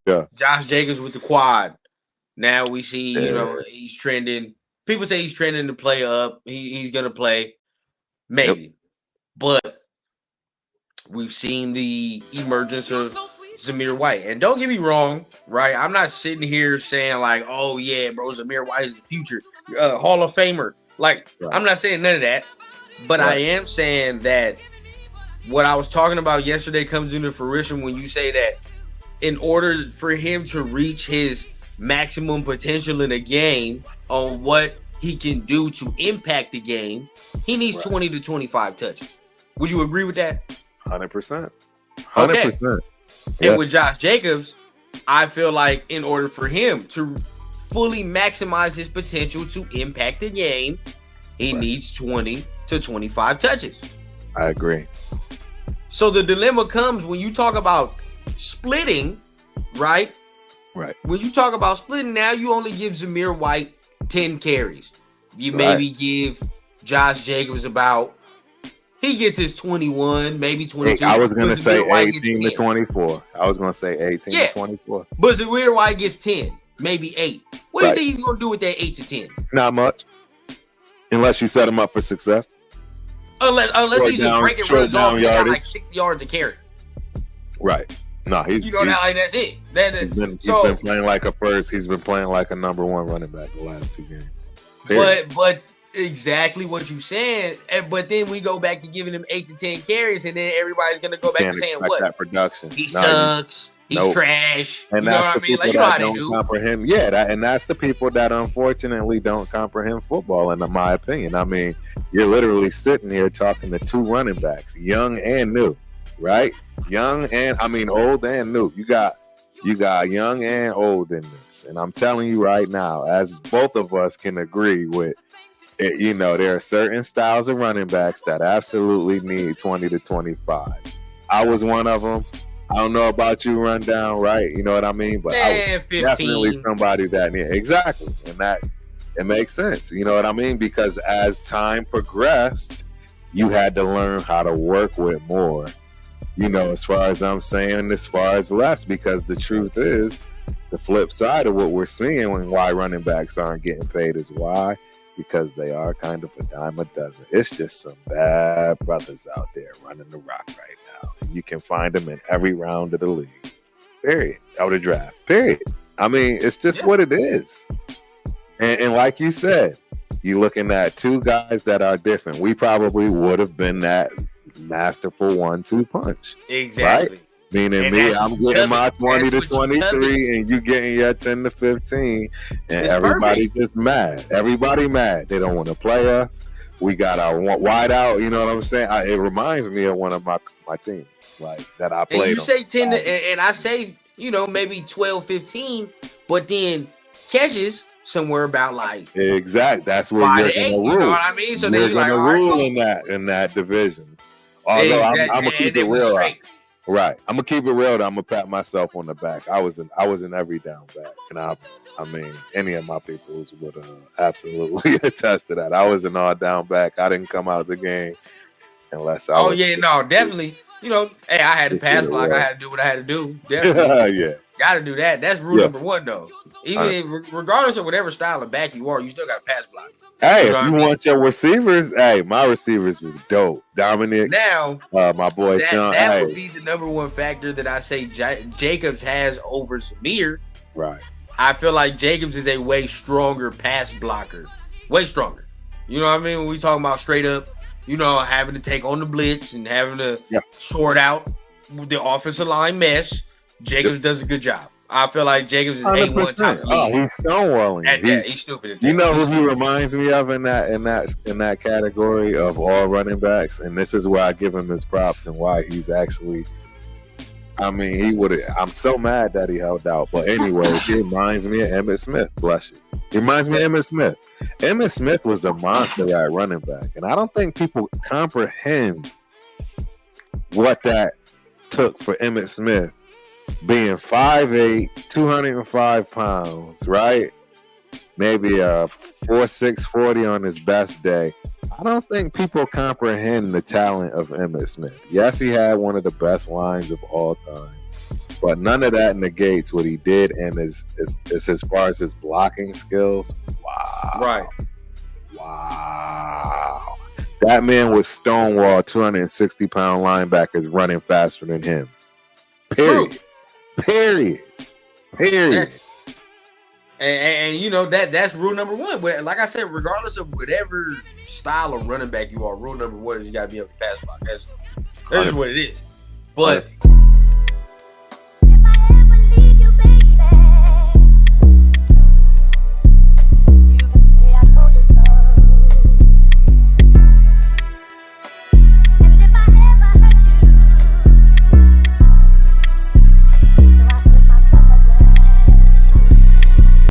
Yeah. Josh Jacobs with the quad. Now we see, Yeah. he's trending. People say he's trending to play up. He's going to play. Maybe. Yep. But we've seen the emergence of Zamir White. And don't get me wrong, right? I'm not sitting here saying like, oh, yeah, bro, Zamir White is the future Hall of Famer. Like, Right. I'm not saying none of that. But I am saying that what I was talking about yesterday comes into fruition when you say that in order for him to reach his maximum potential in a game on what he can do to impact the game, he needs 20 to 25 touches. Would you agree with that? 100%. 100%. Okay. Yes. And with Josh Jacobs, I feel like in order for him to fully maximize his potential to impact the game, he needs 20 to 25 touches. I agree. So the dilemma comes when you talk about splitting, right? Right. When you talk about splitting, now you only give Zamir White 10 carries. You maybe give Josh Jacobs he gets his 21, maybe 22. I was going to say 18 to 24. I was going to say 18 to 24. But Zamir White gets 10, maybe 8. What do you think he's going to do with that 8 to 10? Not much. Unless you set him up for success. Unless he's just breaking runs off and got like 60 yards a carry. Right. No, that's it. He's been playing like he's been playing like a number one running back the last 2 games. But exactly what you said. But then we go back to giving him 8 to 10 carries, and then everybody's gonna go back to saying what? That production. He sucks. He's trash. And you know what I mean? Like, you know how they do. Comprehend. Yeah, and that's the people that unfortunately don't comprehend football, in my opinion. I mean, you're literally sitting here talking to 2 running backs, young and new, right? Old and new. You got young and old in this. And I'm telling you right now, as both of us can agree with it, there are certain styles of running backs that absolutely need 20 to 25. I was one of them. I don't know about you, Rundown, right? You know what I mean? But I was 15. definitely somebody that needed. Exactly. And that it makes sense. You know what I mean? Because as time progressed, you had to learn how to work with more. As far as I'm saying, as far as less, because the truth is, the flip side of what we're seeing and why running backs aren't getting paid is why? Because they are kind of a dime a dozen. It's just some bad brothers out there running the rock right now. And you can find them in every round of the league. Period. Of the draft. Period. I mean, it's just what it is. And like you said, you're looking at 2 guys that are different. We probably would have been that masterful 1-2 punch. Exactly. Right? Meaning me, I'm getting my 20 to 23 and you getting your 10 to 15 and everybody just mad. Everybody mad. They don't want to play us. We got our wide out, you know what I'm saying? It reminds me of one of my teams like that I played. And you say 10 and I say, maybe 12, 15, but then catches somewhere about like exact. That's where 5 you're to 8, gonna rule. You know what I mean? So you're gonna rule in that division. Although I'm gonna keep it real. Right. I'm gonna keep it real. I'm gonna pat myself on the back. I was in every down back, and I mean, any of my peoples would absolutely attest to that. I was an all down back. I didn't come out the game unless I. Definitely. Hey, I had to pass block. I had to do what I had to do. Definitely. Yeah. Got to do that. That's rule number 1, though. Even regardless of whatever style of back you are, you still got to pass block. Hey, if you want your receivers, my receivers was dope. Dominic, now, my boy Sean. That would be the number 1 factor that I say Jacobs has over Zamir. Right. I feel like Jacobs is a way stronger pass blocker. Way stronger. You know what I mean? When we talking about straight up, having to take on the blitz and having to sort out the offensive line mess, Jacobs does a good job. I feel like Jacobs is 100%. A1 top. He's stonewalling. He's stupid. You know who he reminds me of in that category of all running backs, and this is why I give him his props and why he's actually. I mean, he would. I'm so mad that he held out, but anyway, he reminds me of Emmitt Smith. Bless you. He reminds me of Emmitt Smith. Emmitt Smith was a monster at running back, and I don't think people comprehend what that took for Emmitt Smith. Being 5'8", 205 pounds, right? maybe a 4.6 40 on his best day. I don't think people comprehend the talent of Emmitt Smith. Yes, he had one of the best lines of all time, but none of that negates what he did and is as far as his blocking skills. Wow. Right. Wow. That man was stonewall 260-pound linebackers running faster than him. Period. Period. And you know that's rule number one. But like I said, regardless of whatever style of running back you are, rule number one is you gotta be able to pass block. That's just what it is. But